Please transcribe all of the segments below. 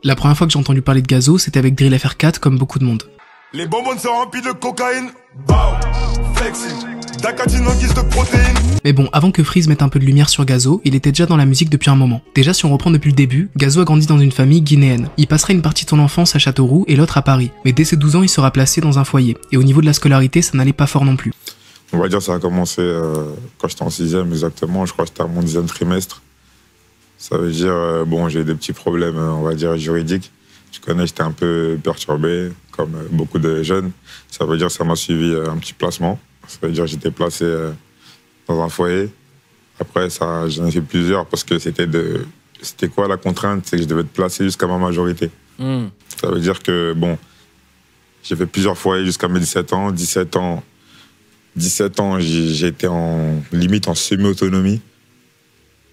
La première fois que j'ai entendu parler de Gazo, c'était avec Drill FR4 comme beaucoup de monde. Les bonbonnes sont remplies de cocaïne, bao, flexing, d'acatine en guise de protéines. Mais bon, avant que Freeze mette un peu de lumière sur Gazo, il était déjà dans la musique depuis un moment. Déjà, si on reprend depuis le début, Gazo a grandi dans une famille guinéenne. Il passerait une partie de son enfance à Châteauroux et l'autre à Paris. Mais dès ses 12 ans, il sera placé dans un foyer. Et au niveau de la scolarité, ça n'allait pas fort non plus. On va dire que ça a commencé quand j'étais en 6e exactement, je crois que j'étais à mon 10e trimestre. Ça veut dire, bon, j'ai eu des petits problèmes, on va dire, juridiques. Tu connais, j'étais un peu perturbé, comme beaucoup de jeunes. Ça veut dire que ça m'a suivi un petit placement. Ça veut dire que j'étais placé dans un foyer. Après, j'en ai fait plusieurs parce que c'était quoi la contrainte? C'est que je devais être placé jusqu'à ma majorité. Ça veut dire que, bon, j'ai fait plusieurs foyers jusqu'à mes 17 ans. 17 ans, j'ai été limite en semi-autonomie.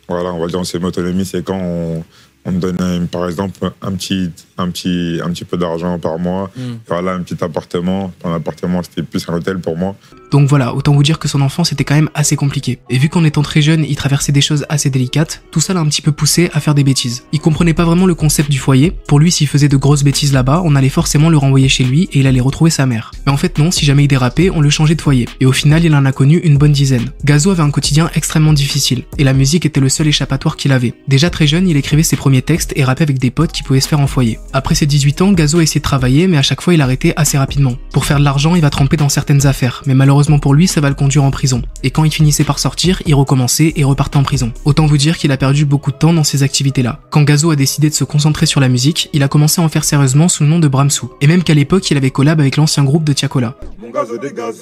Voilà, on va dire en semi-autonomie, c'est quand on me donne, par exemple, un petit peu d'argent par mois. Voilà, un petit appartement. Un appartement, c'était plus un hôtel pour moi. Donc voilà, autant vous dire que son enfance était quand même assez compliquée. Et vu qu'en étant très jeune, il traversait des choses assez délicates, tout ça l'a un petit peu poussé à faire des bêtises. Il comprenait pas vraiment le concept du foyer. Pour lui, s'il faisait de grosses bêtises là-bas, on allait forcément le renvoyer chez lui et il allait retrouver sa mère. Mais en fait non, si jamais il dérapait, on le changeait de foyer. Et au final, il en a connu une bonne dizaine. Gazo avait un quotidien extrêmement difficile. Et la musique était le seul échappatoire qu'il avait. Déjà très jeune, il écrivait ses premiers textes et rappait avec des potes qui pouvaient se faire en foyer. Après ses 18 ans, Gazo a essayé de travailler, mais à chaque fois il arrêtait assez rapidement. Pour faire de l'argent, il va tremper dans certaines affaires, mais malheureusement pour lui, ça va le conduire en prison. Et quand il finissait par sortir, il recommençait et repartait en prison. Autant vous dire qu'il a perdu beaucoup de temps dans ces activités-là. Quand Gazo a décidé de se concentrer sur la musique, il a commencé à en faire sérieusement sous le nom de Bramsou. Et même qu'à l'époque, il avait collab avec l'ancien groupe de Tiakola. Mon gaz des gaz,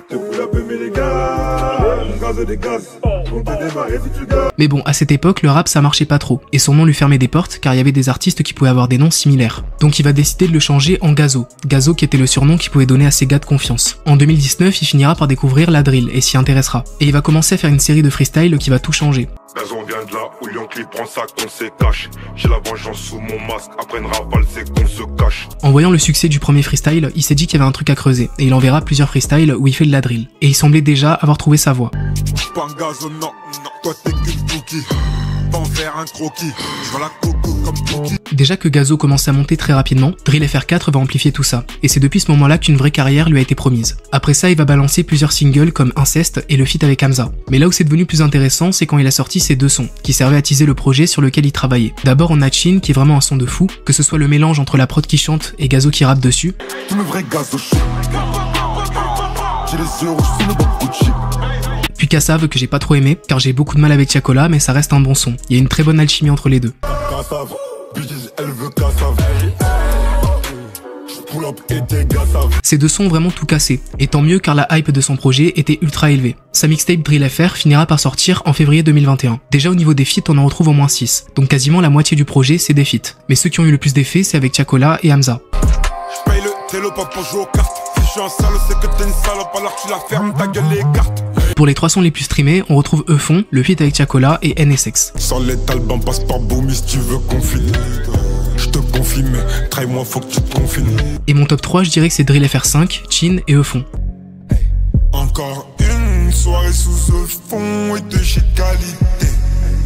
te fous la peu, mais les gars, mon gaz des gaz, on peut démarrer si tu gaz. Mais bon, à cette époque, le rap ça marchait pas trop, et son nom lui fermait des portes car il y avait des artistes qui pouvaient avoir des noms similaires. Donc il va décider de le changer en Gazo. Gazo qui était le surnom qu'il pouvait donner à ses gars de confiance. En 2019, il finira par découvrir la drill et s'y intéressera. Et il va commencer à faire une série de freestyle qui va tout changer. Gazo vient de là où Lyon Clip prend ça qu'on se cache. J'ai la vengeance sous mon masque, après une rafale c'est qu'on se cache. En voyant le succès du premier freestyle, il s'est dit qu'il y avait un truc à creuser, et il enverra plusieurs freestyles où il fait de la drill. Et il semblait déjà avoir trouvé sa voix. Pas un Gazo, non, toi t'es qu'une cookie. T'en faire un croquis, je vois la coco comme cookie. Déjà que Gazo commençait à monter très rapidement, Drill FR4 va amplifier tout ça, et c'est depuis ce moment-là qu'une vraie carrière lui a été promise. Après ça, il va balancer plusieurs singles comme Inceste et le feat avec Hamza. Mais là où c'est devenu plus intéressant, c'est quand il a sorti ces deux sons, qui servaient à teaser le projet sur lequel il travaillait. D'abord on a Chin, qui est vraiment un son de fou, que ce soit le mélange entre la prod qui chante et Gazo qui rappe dessus. Tous mes vrais Gazo chaud. J'ai les yeux rouges sous le bon Gucci. Puis Kassav que j'ai pas trop aimé, car j'ai beaucoup de mal avec Tiakola, mais ça reste un bon son. Il y a une très bonne alchimie entre les deux. Kassav, elle veut Kassav. Pull up et t'es Kassav. Ces deux sons ont vraiment tout cassé, et tant mieux car la hype de son projet était ultra élevée. Sa mixtape Drill FR finira par sortir en février 2021. Déjà au niveau des feats, on en retrouve au moins 6, donc quasiment la moitié du projet c'est des feats. Mais ceux qui ont eu le plus d'effet, c'est avec Tiakola et Hamza. J'paye le télo pas pour jouer aux cartes. Si je suis un sale, c'est que t'es une salope, alors tu la fermes, ta gueule les cartes. Pour les 3 sons les plus streamés, on retrouve Eufon, le feat avec Tiakola et NSX. Sans les talbans, passe par Boumi si tu veux confiner. Je te confie, mais traille-moi, faut que tu te confines. Et mon top 3, je dirais que c'est Drill FR5, Chin et Eufon. Encore une soirée sous ce fond et de chez qualité.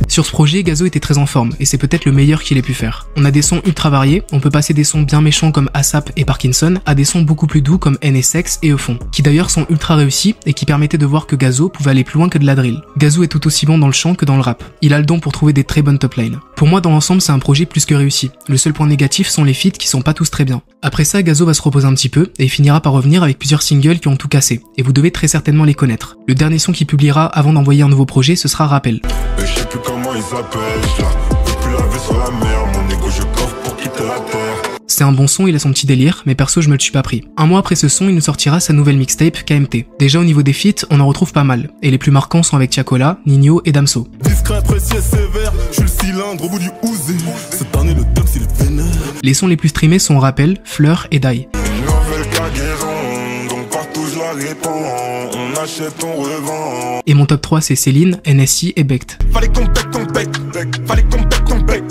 Sur ce projet, Gazo était très en forme, et c'est peut-être le meilleur qu'il ait pu faire. On a des sons ultra variés, on peut passer des sons bien méchants comme ASAP et Parkinson, à des sons beaucoup plus doux comme NSX et Eufon, qui d'ailleurs sont ultra réussis, et qui permettaient de voir que Gazo pouvait aller plus loin que de la drill. Gazo est tout aussi bon dans le chant que dans le rap. Il a le don pour trouver des très bonnes top lines. Pour moi, dans l'ensemble, c'est un projet plus que réussi. Le seul point négatif sont les feats qui sont pas tous très bien. Après ça, Gazo va se reposer un petit peu, et il finira par revenir avec plusieurs singles qui ont tout cassé, et vous devez très certainement les connaître. Le dernier son qu'il publiera avant d'envoyer un nouveau projet, ce sera Rappel. Je sais plus comment ils s'appellent, je peux plus laver sur la mer, mon ego je coffre pour quitter la terre. C'est un bon son, il a son petit délire, mais perso je me le suis pas pris. Un mois après ce son, il nous sortira sa nouvelle mixtape KMT. Déjà au niveau des feats, on en retrouve pas mal, et les plus marquants sont avec Tiakola, Nino et Damso. Discret, précis et sévère, je suis le cylindre au bout du ouzé. Cette année le top c'est le vénère. Les sons les plus streamés sont Rappel, Fleur et Die. Une nouvelle cargaison, donc partout je la répands. On achète, on revend. Et mon top 3 c'est Céline, NSI et Becht. Fallait qu'on pète ton bec, fallait qu'on pète ton bec.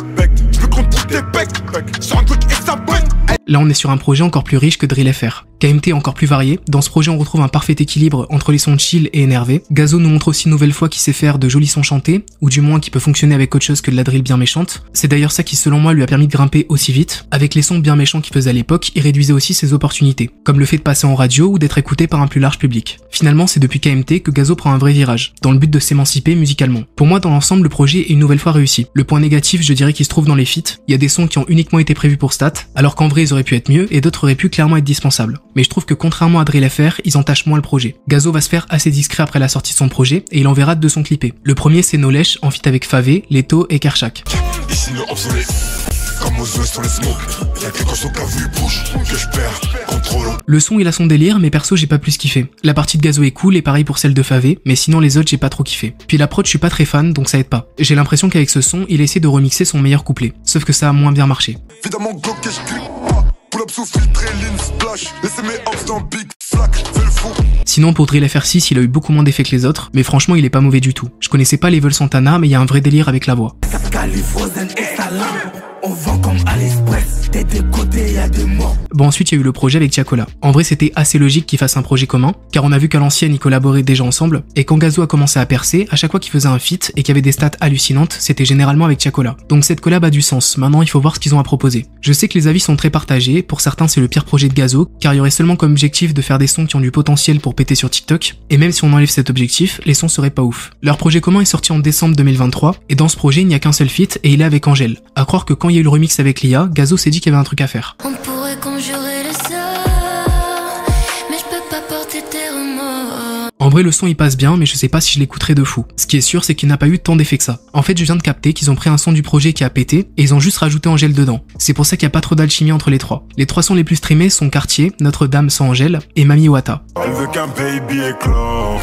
Je veux qu'on tire tes becs, sur un truc et ça brenne. Là on est sur un projet encore plus riche que Drill FR. KMT est encore plus varié, dans ce projet on retrouve un parfait équilibre entre les sons chill et énervés. Gazo nous montre aussi une nouvelle fois qu'il sait faire de jolis sons chantés, ou du moins qu'il peut fonctionner avec autre chose que de la drill bien méchante. C'est d'ailleurs ça qui selon moi lui a permis de grimper aussi vite. Avec les sons bien méchants qu'il faisait à l'époque, il réduisait aussi ses opportunités, comme le fait de passer en radio ou d'être écouté par un plus large public. Finalement c'est depuis KMT que Gazo prend un vrai virage, dans le but de s'émanciper musicalement. Pour moi dans l'ensemble le projet est une nouvelle fois réussi. Le point négatif je dirais qu'il se trouve dans les feats, il y a des sons qui ont uniquement été prévus pour stats, alors qu'en vrai ils auraient pu être mieux et d'autres auraient pu clairement être dispensables. Mais je trouve que contrairement à Drill FR, ils entachent moins le projet. Gazo va se faire assez discret après la sortie de son projet et il enverra 2 sons clippés. Le premier c'est No Lèche en feat avec Favé, Leto et Kershak. Ici le obsolète, comme aux ouest on les smoke. Y'a que quand son cavu bouge, que je perds contrôle. Le son il a son délire mais perso j'ai pas plus kiffé. La partie de Gazo est cool et pareil pour celle de Favé, mais sinon les autres j'ai pas trop kiffé. Puis la prod je suis pas très fan donc ça aide pas. J'ai l'impression qu'avec ce son il essaie de remixer son meilleur couplet, sauf que ça a moins bien marché. Évidemment Glock et je pull up sous filtre et lean splash. Laissez mes hops dans Big Flack, fais le fou. Sinon pour Drill FR6 il a eu beaucoup moins d'effets que les autres, mais franchement il est pas mauvais du tout. Je connaissais pas Level Santana mais il y a un vrai délire avec la voix. Bon ensuite il y a eu le projet avec Tiakola. En vrai c'était assez logique qu'ils fassent un projet commun, car on a vu qu'à l'ancienne ils collaboraient déjà ensemble, et quand Gazo a commencé à percer, à chaque fois qu'il faisait un feat et qu'il y avait des stats hallucinantes, c'était généralement avec Tiakola. Donc cette collab a du sens, maintenant il faut voir ce qu'ils ont à proposer. Je sais que les avis sont très partagés, pour certains c'est le pire projet de Gazo, car il y aurait seulement comme objectif de faire des sons qui ont du potentiel pour péter sur TikTok, et même si on enlève cet objectif, les sons seraient pas ouf. Leur projet commun est sorti en décembre 2023, et dans ce projet il n'y a qu'un seul feat et il est avec Angèle. À croire que quand il y a eu le remix avec Lia, Gazo s'est dit qu'il y avait un truc à faire. On pourrait conjurer le sort, mais je peux pas porter tes remords. En vrai le son il passe bien mais je sais pas si je l'écouterai de fou. Ce qui est sûr c'est qu'il n'a pas eu tant d'effets que ça. En fait je viens de capter qu'ils ont pris un son du projet qui a pété et ils ont juste rajouté Angèle dedans. C'est pour ça qu'il y a pas trop d'alchimie entre les trois. Les 3 sons les plus streamés sont Quartier, Notre-Dame sans Angèle et Mami Wata. Elle veut qu'un baby éclore.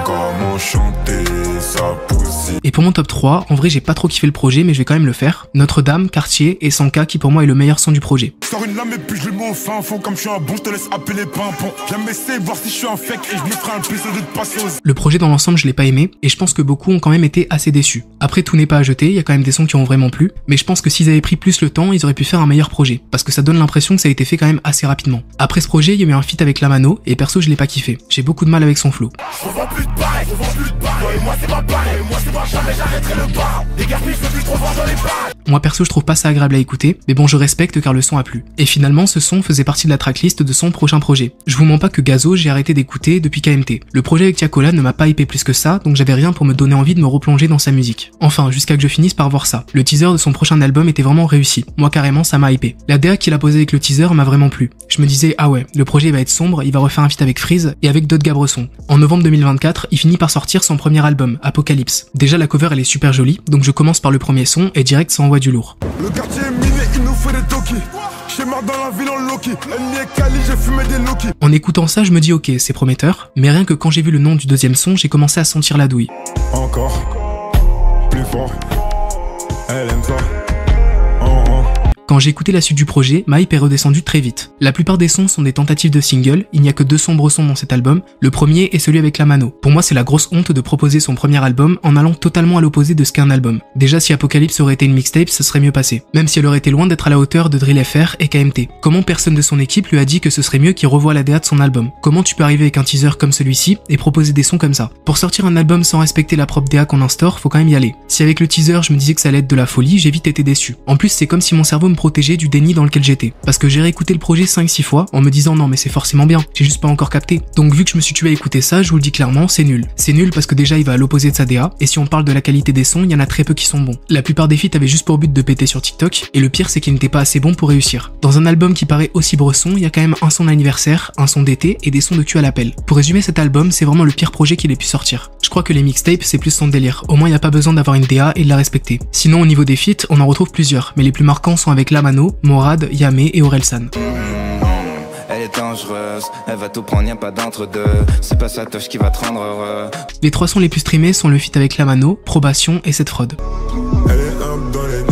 Comment chanter sa poussée. Et pour mon top 3, en vrai j'ai pas trop kiffé le projet mais je vais quand même le faire. Notre-Dame, Quartier et Sanka qui pour moi est le meilleur son du projet. Je sors une lame et puis je le mets au fin fond. Comme je suis un bon, je te laisse appeler pimpon. Viens m'essayer voir si je suis un fake et je me ferai un plaisir de te passer aux... Le projet dans l'ensemble je l'ai pas aimé et je pense que beaucoup ont quand même été assez déçus. Après tout n'est pas à jeter, il y a quand même des sons qui ont vraiment plu, mais je pense que s'ils avaient pris plus le temps, ils auraient pu faire un meilleur projet, parce que ça donne l'impression que ça a été fait quand même assez rapidement. Après ce projet, il y a eu un feat avec Lamano et perso je l'ai pas kiffé. J'ai beaucoup de mal avec son flow. Moi perso je trouve pas ça agréable à écouter, mais bon je respecte car le son a plu. Et finalement ce son faisait partie de la tracklist de son prochain projet. Je vous mens pas que Gazo j'ai arrêté d'écouter depuis KMT. Le projet avec Tiakola ne m'a pas hypé plus que ça, donc j'avais rien pour me donner envie de me replonger dans sa musique. Enfin jusqu'à que je finisse par voir ça. Le teaser de son prochain album était vraiment réussi. Moi carrément ça m'a hypé. La DA qu'il a posée avec le teaser m'a vraiment plu. Je me disais ah ouais, le projet va être sombre, il va refaire un feat avec Freeze et avec d'autres Gabresson. En novembre 2024, il finit par sortir son premier album, Apocalypse. Déjà la cover elle est super jolie, donc je commence par le premier son et direct ça envoie du lourd. Le quartier est miné, il nous fait des toki. J'ai marre dans la ville en Loki. Elle est Cali, j'ai fumé des Loki. En écoutant ça, je me dis ok, c'est prometteur, mais rien que quand j'ai vu le nom du deuxième son, j'ai commencé à sentir la douille. Encore plus fort. Elle aime ça. Quand j'ai écouté la suite du projet, ma hype est redescendue très vite. La plupart des sons sont des tentatives de singles, il n'y a que 2 sombres sons dans cet album, le premier est celui avec Lamano. Pour moi c'est la grosse honte de proposer son premier album en allant totalement à l'opposé de ce qu'est un album. Déjà si Apocalypse aurait été une mixtape, ce serait mieux passé, même si elle aurait été loin d'être à la hauteur de Drill FR et KMT. Comment personne de son équipe lui a dit que ce serait mieux qu'il revoie la DA de son album? Comment tu peux arriver avec un teaser comme celui-ci et proposer des sons comme ça? Pour sortir un album sans respecter la propre DA qu'on instaure, faut quand même y aller. Si avec le teaser je me disais que ça allait être de la folie, j'ai vite été déçu. En plus c'est comme si mon cerveau me protégeait du déni dans lequel j'étais. Parce que j'ai réécouté le projet 5-6 fois en me disant non mais c'est forcément bien, j'ai juste pas encore capté. Donc vu que je me suis tué à écouter ça, je vous le dis clairement, c'est nul. C'est nul parce que déjà il va à l'opposé de sa DA, et si on parle de la qualité des sons, il y en a très peu qui sont bons. La plupart des feats avaient juste pour but de péter sur TikTok, et le pire c'est qu'ils n'étaient pas assez bons pour réussir. Dans un album qui paraît aussi bresson, il y a quand même un son d'anniversaire, un son d'été et des sons de cul à l'appel. Pour résumer cet album, c'est vraiment le pire projet qu'il ait pu sortir. Je crois que les mixtapes c'est plus son délire, au moins il n'y a pas besoin d'avoir une DA et de la respecter. Sinon au niveau des feats, on en retrouve plusieurs, mais les plus marquants sont avec Lamano, Morad, Yamé et Orelsan. Elle est dangereuse, elle va tout prendre, y'a pas d'entre-deux. C'est pas sa touche qui va te rendre heureux. Les 3 sons les plus streamés sont le feat avec Lamano, Probation et Cette Fraude. Elle est up dans les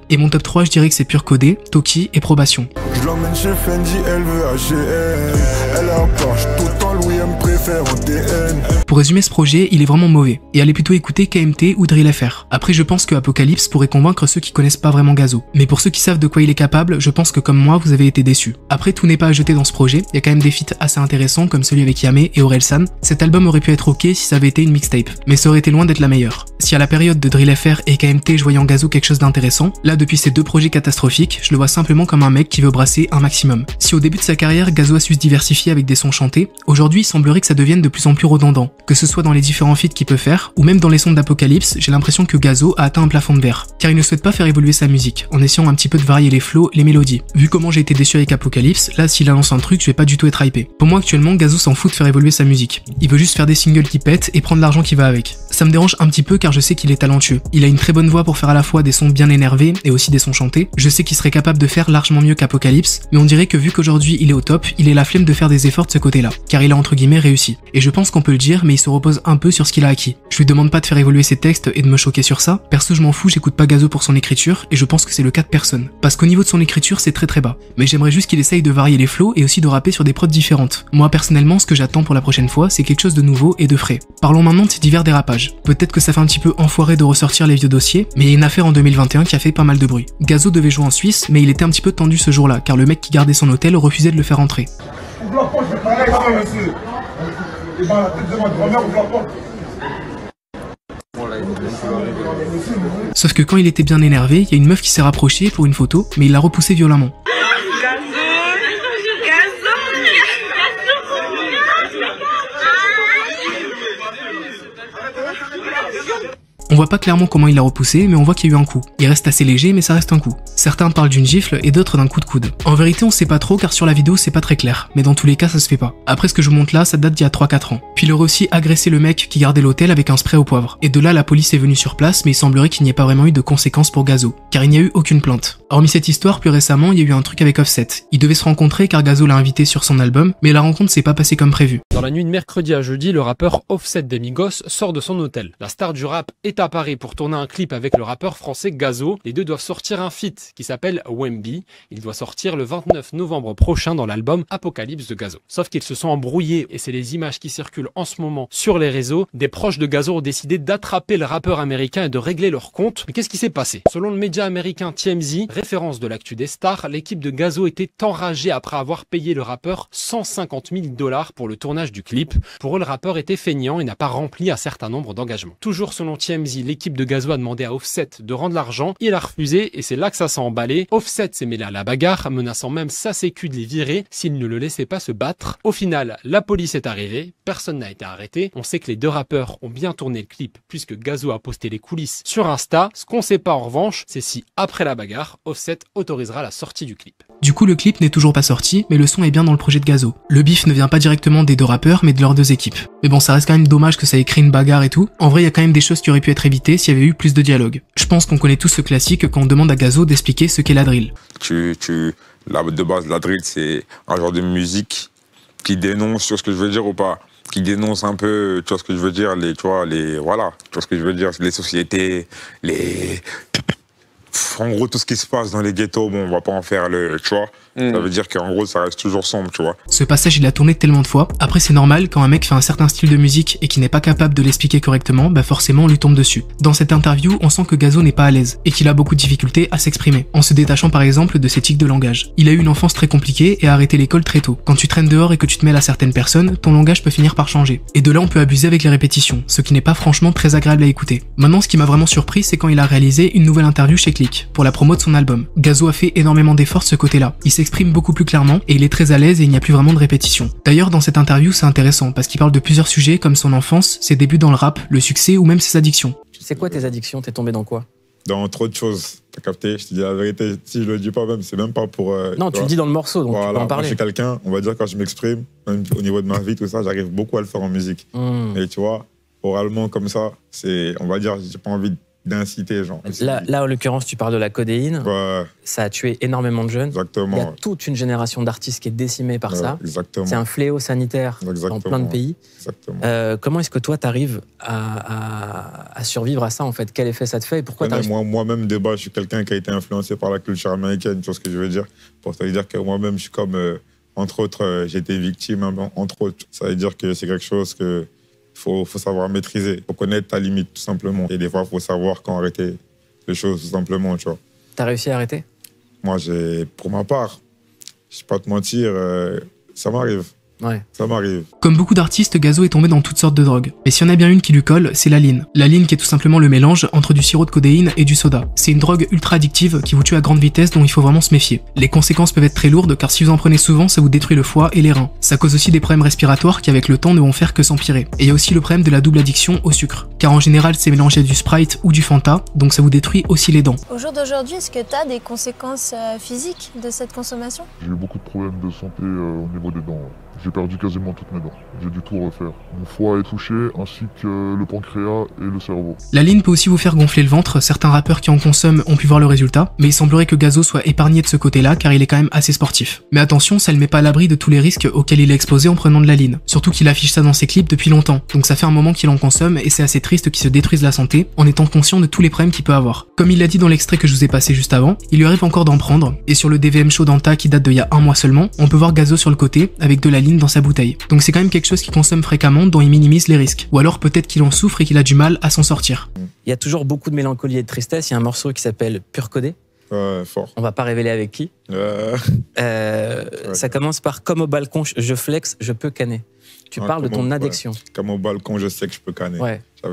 Et mon top 3 je dirais que c'est Pur Codé, Toki et Probation. Je l'emmène chez Fendi, elle veut AGN. Elle a Porsche, tout en Louis, elle me préfère en TN. Pour résumer ce projet, il est vraiment mauvais, et allez plutôt écouter KMT ou Drill FR. Après je pense que Apocalypse pourrait convaincre ceux qui connaissent pas vraiment Gazo. Mais pour ceux qui savent de quoi il est capable, je pense que comme moi, vous avez été déçus. Après tout n'est pas à jeter dans ce projet, il y a quand même des feats assez intéressants comme celui avec Yamé et Orelsan. Cet album aurait pu être ok si ça avait été une mixtape, mais ça aurait été loin d'être la meilleure. Si à la période de Drill FR et KMT je voyais en Gazo quelque chose d'intéressant, là depuis ces deux projets catastrophiques, je le vois simplement comme un mec qui veut brasser un maximum. Si au début de sa carrière, Gazo a su se diversifier avec des sons chantés, aujourd'hui il semblerait que ça devienne de plus en plus redondant. Que ce soit dans les différents feats qu'il peut faire, ou même dans les sons d'Apocalypse, j'ai l'impression que Gazo a atteint un plafond de verre. Car il ne souhaite pas faire évoluer sa musique, en essayant un petit peu de varier les flows, les mélodies. Vu comment j'ai été déçu avec Apocalypse, là s'il annonce un truc, je vais pas du tout être hypé. Pour moi actuellement, Gazo s'en fout de faire évoluer sa musique. Il veut juste faire des singles qui pètent et prendre l'argent qui va avec. Ça me dérange un petit peu car je sais qu'il est talentueux. Il a une très bonne voix pour faire à la fois des sons bien énervés et aussi des sons chantés. Je sais qu'il serait capable de faire largement mieux qu'Apocalypse, mais on dirait que vu qu'aujourd'hui il est au top, il est la flemme de faire des efforts de ce côté-là, car il a entre guillemets réussi. Et je pense qu'on peut le dire, mais il se repose un peu sur ce qu'il a acquis. Je lui demande pas de faire évoluer ses textes et de me choquer sur ça. Perso, je m'en fous, j'écoute pas Gazo pour son écriture, et je pense que c'est le cas de personne. Parce qu'au niveau de son écriture, c'est très bas. Mais j'aimerais juste qu'il essaye de varier les flows et aussi de rapper sur des prods différentes. Moi personnellement, ce que j'attends pour la prochaine fois, c'est quelque chose de nouveau et de frais. Parlons maintenant de ces divers dérapages. Peut-être que ça fait un petit peu enfoiré de ressortir les vieux dossiers, mais il y a une affaire en 2021 qui a fait pas mal de bruit. Gazo devait jouer en Suisse, mais il était un petit peu tendu ce jour-là, car le mec qui gardait son hôtel refusait de le faire entrer. Sauf que quand il était bien énervé, il y a une meuf qui s'est rapprochée pour une photo, mais il l'a repoussée violemment. On voit pas clairement comment il l'a repoussé, mais on voit qu'il y a eu un coup. Il reste assez léger, mais ça reste un coup. Certains parlent d'une gifle et d'autres d'un coup de coude. En vérité, on sait pas trop car sur la vidéo c'est pas très clair, mais dans tous les cas ça se fait pas. Après ce que je vous montre là, ça date d'il y a 3-4 ans. Puis il aurait aussi agressé le mec qui gardait l'hôtel avec un spray au poivre. Et de là la police est venue sur place, mais il semblerait qu'il n'y ait pas vraiment eu de conséquences pour Gazo, car il n'y a eu aucune plainte. Hormis cette histoire, plus récemment, il y a eu un truc avec Offset. Ils devaient se rencontrer car Gazo l'a invité sur son album, mais la rencontre s'est pas passée comme prévu. Dans la nuit de mercredi à jeudi, le rappeur Offset des Migos sort de son hôtel. La star du rap est à Paris pour tourner un clip avec le rappeur français Gazo. Les deux doivent sortir un feat qui s'appelle Wemby. Il doit sortir le 29 novembre prochain dans l'album Apocalypse de Gazo. Sauf qu'ils se sont embrouillés et c'est les images qui circulent en ce moment sur les réseaux. Des proches de Gazo ont décidé d'attraper le rappeur américain et de régler leur compte. Mais qu'est-ce qui s'est passé? Selon le média américain TMZ, référence de l'actu des stars, l'équipe de Gazo était enragée après avoir payé le rappeur 150 000 $ pour le tournage du clip. Pour eux, le rappeur était feignant et n'a pas rempli un certain nombre d'engagements. Toujours selon TMZ, l'équipe de Gazo a demandé à Offset de rendre l'argent, il a refusé et c'est là que ça s'est emballé. Offset s'est mêlé à la bagarre, menaçant même sa sécu de les virer s'il ne le laissait pas se battre. Au final, la police est arrivée, personne n'a été arrêté. On sait que les deux rappeurs ont bien tourné le clip puisque Gazo a posté les coulisses sur Insta. Ce qu'on sait pas en revanche, c'est si après la bagarre, Offset autorisera la sortie du clip. Du coup, le clip n'est toujours pas sorti, mais le son est bien dans le projet de Gazo. Le bif ne vient pas directement des deux rappeurs, mais de leurs deux équipes. Mais bon, ça reste quand même dommage que ça ait créé une bagarre et tout. En vrai, il y a quand même des choses qui auraient pu être évitées s'il y avait eu plus de dialogue. Je pense qu'on connaît tous ce classique quand on demande à Gazo d'expliquer ce qu'est la drill. De base, la drill, c'est un genre de musique qui dénonce, tu vois ce que je veux dire ou pas? Qui dénonce un peu, tu vois ce que je veux dire, voilà, tu vois ce que je veux dire, les sociétés, en gros, tout ce qui se passe dans les ghettos, bon, on va pas en faire tu vois. Ça veut dire qu'en gros, ça reste toujours sombre, tu vois. Ce passage, il a tourné tellement de fois. Après, c'est normal, quand un mec fait un certain style de musique et qui n'est pas capable de l'expliquer correctement, bah forcément, on lui tombe dessus. Dans cette interview, on sent que Gazo n'est pas à l'aise et qu'il a beaucoup de difficultés à s'exprimer, en se détachant par exemple de ses tics de langage. Il a eu une enfance très compliquée et a arrêté l'école très tôt. Quand tu traînes dehors et que tu te mêles à certaines personnes, ton langage peut finir par changer. Et de là, on peut abuser avec les répétitions, ce qui n'est pas franchement très agréable à écouter. Maintenant, ce qui m'a vraiment surpris, c'est quand il a réalisé une nouvelle interview chez Click, pour la promo de son album. Gazo a fait énormément d'efforts de ce côté-là. Il s'exprime beaucoup plus clairement et il est très à l'aise et il n'y a plus vraiment de répétition. D'ailleurs, dans cette interview, c'est intéressant parce qu'il parle de plusieurs sujets comme son enfance, ses débuts dans le rap, le succès ou même ses addictions. C'est quoi tes addictions? T'es tombé dans quoi? Dans trop de choses. T'as capté? Je te dis la vérité. Si je le dis pas même, c'est même pas pour... non, tu le dis dans le morceau, donc voilà, tu peux en parler. Moi, je suis quelqu'un, on va dire, quand je m'exprime, même au niveau de ma vie, tout ça, j'arrive beaucoup à le faire en musique. Et tu vois, oralement comme ça, c'est, on va dire, j'ai pas envie d'inciter, genre. Là, en l'occurrence, tu parles de la codéine. Ouais, Ça a tué énormément de jeunes. Il y a exactement. toute une génération d'artistes qui est décimée par ça. Exactement. C'est un fléau sanitaire dans plein de pays. Exactement. Comment est-ce que toi, tu arrives à survivre à ça, en fait? Quel effet ça te fait et pourquoi t'arrives? Moi-même, de base, je suis quelqu'un qui a été influencé par la culture américaine, tu vois ce que je veux dire? Pour te dire que moi-même, je suis comme, entre autres, j'ai été victime, entre autres. Ça veut dire que c'est quelque chose que faut savoir maîtriser. Il faut connaître ta limite, tout simplement. Et des fois, il faut savoir quand arrêter les choses, tout simplement, tu vois. T'as réussi à arrêter? Moi, pour ma part, je ne vais pas te mentir, ça m'arrive. Ouais. Ça m'arrive. Comme beaucoup d'artistes, Gazo est tombé dans toutes sortes de drogues. Mais s'il y en a bien une qui lui colle, c'est la lean. La lean qui est tout simplement le mélange entre du sirop de codéine et du soda. C'est une drogue ultra addictive qui vous tue à grande vitesse dont il faut vraiment se méfier. Les conséquences peuvent être très lourdes car si vous en prenez souvent, ça vous détruit le foie et les reins. Ça cause aussi des problèmes respiratoires qui avec le temps ne vont faire que s'empirer. Et il y a aussi le problème de la double addiction au sucre. Car en général, c'est mélangé à du Sprite ou du Fanta, donc ça vous détruit aussi les dents. Au jour d'aujourd'hui, est-ce que tu as des conséquences physiques de cette consommation? J'ai eu beaucoup de problèmes de santé au niveau des dents. J'ai perdu quasiment toutes mes dents. J'ai dû tout refaire. Mon foie est touché, ainsi que le pancréas et le cerveau. La lean peut aussi vous faire gonfler le ventre. Certains rappeurs qui en consomment ont pu voir le résultat, mais il semblerait que Gazo soit épargné de ce côté-là car il est quand même assez sportif. Mais attention, ça le met pas à l'abri de tous les risques auxquels il est exposé en prenant de la lean. Surtout qu'il affiche ça dans ses clips depuis longtemps, donc ça fait un moment qu'il en consomme et c'est assez triste qu'il se détruise la santé en étant conscient de tous les problèmes qu'il peut avoir. Comme il l'a dit dans l'extrait que je vous ai passé juste avant, il lui arrive encore d'en prendre, et sur le DVM Show d'Anta qui date d'il y a un mois seulement, on peut voir Gazo sur le côté avec de la lean dans sa bouteille. Donc c'est quand même quelque chose qu'il consomme fréquemment dont il minimise les risques. Ou alors peut-être qu'il en souffre et qu'il a du mal à s'en sortir. Il y a toujours beaucoup de mélancolie et de tristesse. Il y a un morceau qui s'appelle Pur Codé. Fort. On va pas révéler avec qui. Ça commence par comme au balcon, je flex, je peux canner. Tu parles de ton addiction. Comme au balcon, je sais que je peux canner. Ouais. Ça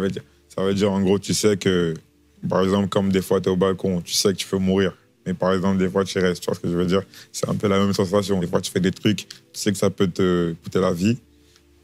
veut dire en gros, tu sais que, par exemple, comme des fois tu es au balcon, tu sais que tu peux mourir. Mais par exemple, des fois, tu restes, tu vois ce que je veux dire? C'est un peu la même sensation. Des fois, tu fais des trucs, tu sais que ça peut te coûter la vie,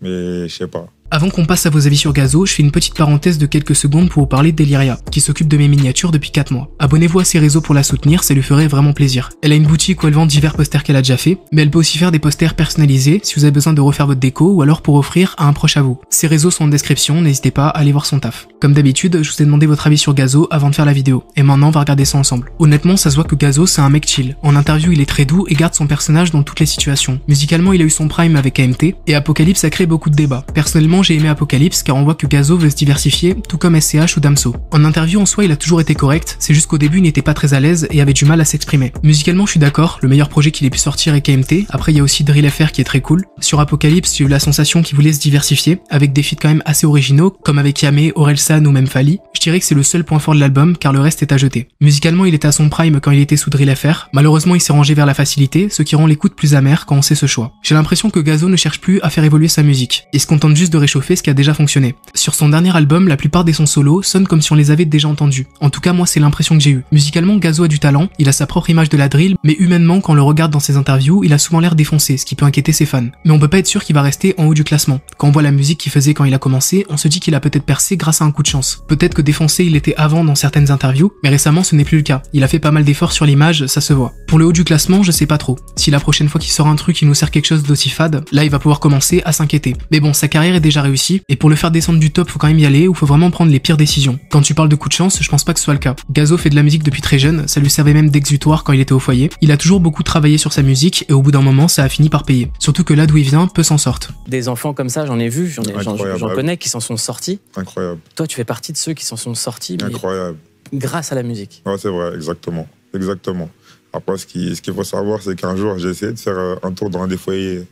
mais je sais pas. Avant qu'on passe à vos avis sur Gazo, je fais une petite parenthèse de quelques secondes pour vous parler d'Eliria, qui s'occupe de mes miniatures depuis 4 mois. Abonnez-vous à ses réseaux pour la soutenir, ça lui ferait vraiment plaisir. Elle a une boutique où elle vend divers posters qu'elle a déjà fait, mais elle peut aussi faire des posters personnalisés si vous avez besoin de refaire votre déco ou alors pour offrir à un proche à vous. Ses réseaux sont en description, n'hésitez pas à aller voir son taf. Comme d'habitude, je vous ai demandé votre avis sur Gazo avant de faire la vidéo, et maintenant on va regarder ça ensemble. Honnêtement, ça se voit que Gazo c'est un mec chill. En interview, il est très doux et garde son personnage dans toutes les situations. Musicalement, il a eu son prime avec AMT, et Apocalypse a créé beaucoup de débats. Personnellement, j'ai aimé Apocalypse car on voit que Gazo veut se diversifier, tout comme SCH ou Damso. En interview en soi, il a toujours été correct, c'est juste qu'au début il n'était pas très à l'aise et avait du mal à s'exprimer. Musicalement, je suis d'accord, le meilleur projet qu'il ait pu sortir est KMT, après il y a aussi Drill FR qui est très cool. Sur Apocalypse, j'ai eu la sensation qu'il voulait se diversifier, avec des feats quand même assez originaux, comme avec Yamé, Orelsan ou même Fally. Je dirais que c'est le seul point fort de l'album, car le reste est à jeter. Musicalement, il était à son prime quand il était sous Drill FR, malheureusement il s'est rangé vers la facilité, ce qui rend l'écoute plus amère quand on sait ce choix. J'ai l'impression que Gazo ne cherche plus à faire évoluer sa musique, il se contente juste de réchauffer ce qui a déjà fonctionné. Sur son dernier album, la plupart des sons solos sonnent comme si on les avait déjà entendus. En tout cas, moi, c'est l'impression que j'ai eue. Musicalement, Gazo a du talent, il a sa propre image de la drill, mais humainement, quand on le regarde dans ses interviews, il a souvent l'air défoncé, ce qui peut inquiéter ses fans. Mais on peut pas être sûr qu'il va rester en haut du classement. Quand on voit la musique qu'il faisait quand il a commencé, on se dit qu'il a peut-être percé grâce à un coup de chance. Peut-être que défoncé il était avant dans certaines interviews, mais récemment ce n'est plus le cas. Il a fait pas mal d'efforts sur l'image, ça se voit. Pour le haut du classement, je sais pas trop. Si la prochaine fois qu'il sort un truc qui nous sert quelque chose d'aussi fade, là il va pouvoir commencer à s'inquiéter. Mais bon, sa carrière est déjà réussie, et pour le faire descendre du top, faut quand même y aller ou faut vraiment prendre les pires décisions. Quand tu parles de coup de chance, je pense pas que ce soit le cas. Gazo fait de la musique depuis très jeune, ça lui servait même d'exutoire quand il était au foyer. Il a toujours beaucoup travaillé sur sa musique et au bout d'un moment, ça a fini par payer. Surtout que là d'où il vient, peu s'en sortent. Des enfants comme ça, j'en ai vu, j'en connais qui s'en sont sortis. Incroyable. Toi, tu fais partie de ceux qui s'en sont sortis, mais incroyable. Grâce à la musique. Ouais, c'est vrai, exactement. Exactement. Après, ce qu'il faut savoir, c'est qu'un jour, j'ai essayé de faire un tour dans un des foyers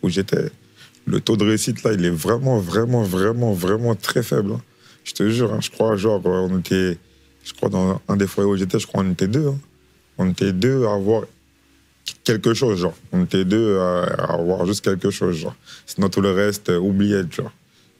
où j'étais. Le taux de réussite, là, il est vraiment très faible. Hein. Je te jure, hein, je crois, dans un des foyers où j'étais, je crois qu'on était 2. Hein. On était 2 à avoir quelque chose, genre. On était 2 à avoir juste quelque chose, genre. Sinon, tout le reste, oublié, tu vois.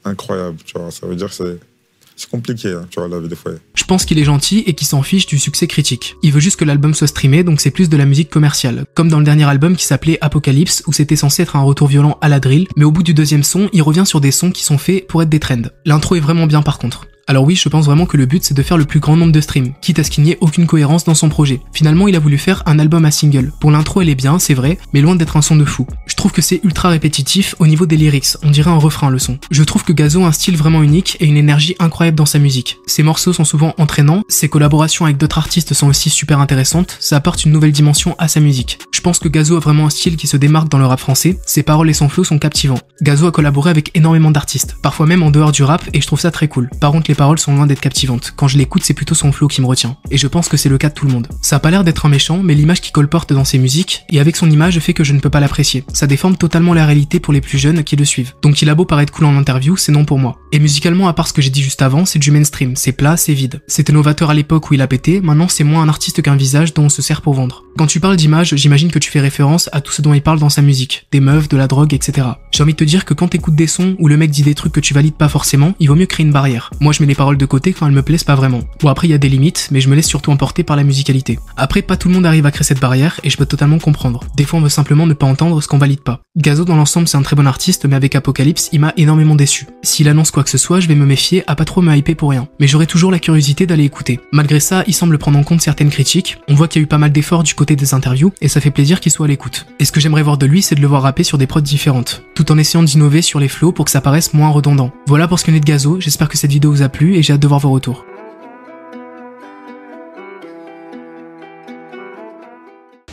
Incroyable, tu vois. Ça veut dire que c'est compliqué, hein, tu vois, la vie des foyers. Je pense qu'il est gentil et qu'il s'en fiche du succès critique. Il veut juste que l'album soit streamé, donc c'est plus de la musique commerciale. Comme dans le dernier album qui s'appelait Apocalypse, où c'était censé être un retour violent à la drill, mais au bout du deuxième son, il revient sur des sons qui sont faits pour être des trends. L'intro est vraiment bien par contre. Alors oui, je pense vraiment que le but c'est de faire le plus grand nombre de streams, quitte à ce qu'il n'y ait aucune cohérence dans son projet. Finalement, il a voulu faire un album à single. Pour l'intro, elle est bien, c'est vrai, mais loin d'être un son de fou. Je trouve que c'est ultra répétitif au niveau des lyrics, on dirait un refrain le son. Je trouve que Gazo a un style vraiment unique et une énergie incroyable dans sa musique. Ses morceaux sont souvent entraînants, ses collaborations avec d'autres artistes sont aussi super intéressantes, ça apporte une nouvelle dimension à sa musique. Je pense que Gazo a vraiment un style qui se démarque dans le rap français, ses paroles et son flow sont captivants. Gazo a collaboré avec énormément d'artistes, parfois même en dehors du rap, et je trouve ça très cool. Par contre les paroles sont loin d'être captivantes, quand je l'écoute c'est plutôt son flow qui me retient. Et je pense que c'est le cas de tout le monde. Ça a pas l'air d'être un méchant, mais l'image qu'il colporte dans ses musiques, et avec son image fait que je ne peux pas l'apprécier. Ça déforme totalement la réalité pour les plus jeunes qui le suivent. Donc il a beau paraître cool en interview, c'est non pour moi. Et musicalement, à part ce que j'ai dit juste avant, c'est du mainstream, c'est plat, c'est vide. C'était novateur à l'époque où il a pété, maintenant c'est moins un artiste qu'un visage dont on se sert pour vendre. Quand tu parles d'image, j'imagine que tu fais référence à tout ce dont il parle dans sa musique, des meufs, de la drogue, etc. J'ai envie de te dire que quand t'écoutes des sons où le mec dit des trucs que tu valides pas forcément, il vaut mieux créer une barrière. Moi je mets les paroles de côté quand elles me plaisent pas vraiment. Bon après il y a des limites, mais je me laisse surtout emporter par la musicalité. Après pas tout le monde arrive à créer cette barrière et je peux totalement comprendre. Des fois on veut simplement ne pas entendre ce qu'on valide pas. Gazo dans l'ensemble c'est un très bon artiste, mais avec Apocalypse il m'a énormément déçu. S'il annonce quoi que ce soit, je vais me méfier à pas trop me hyper pour rien. Mais j'aurai toujours la curiosité d'aller écouter. Malgré ça, il semble prendre en compte certaines critiques, on voit qu'il y a eu pas mal d'efforts du côté des interviews et ça fait plaisir qu'il soit à l'écoute. Et ce que j'aimerais voir de lui, c'est de le voir rapper sur des prods différentes, tout en essayant d'innover sur les flows pour que ça paraisse moins redondant. Voilà pour ce qu'on est de Gazo, j'espère que cette vidéo vous a plu et j'ai hâte de voir vos retours.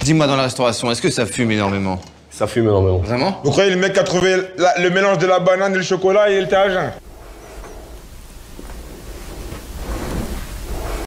Dis-moi dans la restauration, est-ce que ça fume énormément? Ça fume énormément. Vraiment? Vous croyez le mec qui a trouvé le mélange de la banane et le chocolat et il était à jeun?